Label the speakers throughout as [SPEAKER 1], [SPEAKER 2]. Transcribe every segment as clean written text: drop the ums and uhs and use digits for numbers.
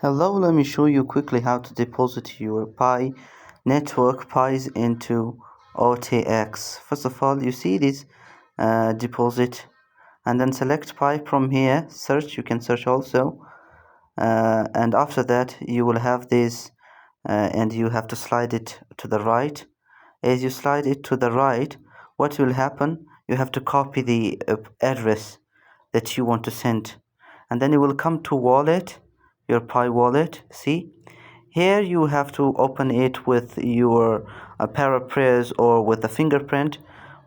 [SPEAKER 1] Hello, let me show you quickly how to deposit your Pi network Pi's into OKX. First of all, you see this deposit, and then select Pi from here. Search, you can search also, and after that you will have this, and you have to slide it to the right. As you slide it to the right, what will happen? You have to copy the address that you want to send, and then you will come to wallet, your Pi wallet. See, here you have to open it with your paraphrase or with a fingerprint.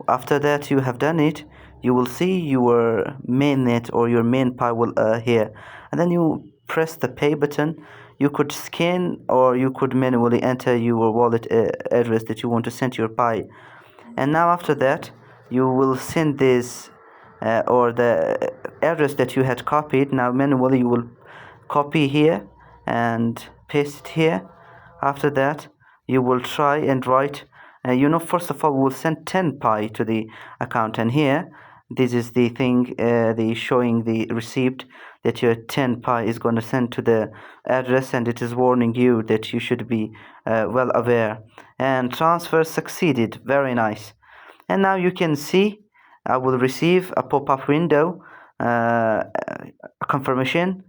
[SPEAKER 1] After that you have done it, you will see your mainnet or your main Pi will here, and then you press the pay button. You could scan or you could manually enter your wallet address that you want to send your Pi, and now after that you will send this or the address that you had copied. Now manually you will copy here and paste it here. After that you will try and write first of all we'll send 10 Pi to the account, and here this is the thing, the showing the receipt that your 10 Pi is going to send to the address, and it is warning you that you should be well aware. And transfer succeeded, very nice. And now you can see I will receive a pop-up window, a confirmation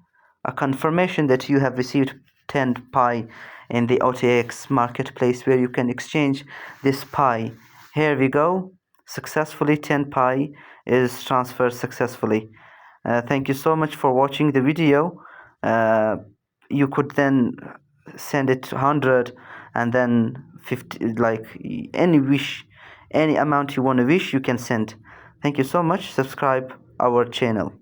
[SPEAKER 1] that you have received 10 Pi in the OKX marketplace, where you can exchange this Pi. Here we go, successfully 10 Pi is transferred successfully. Thank you so much for watching the video. You could then send it 100 and then 50, like any amount you want to wish, you can send. Thank you so much. Subscribe our channel.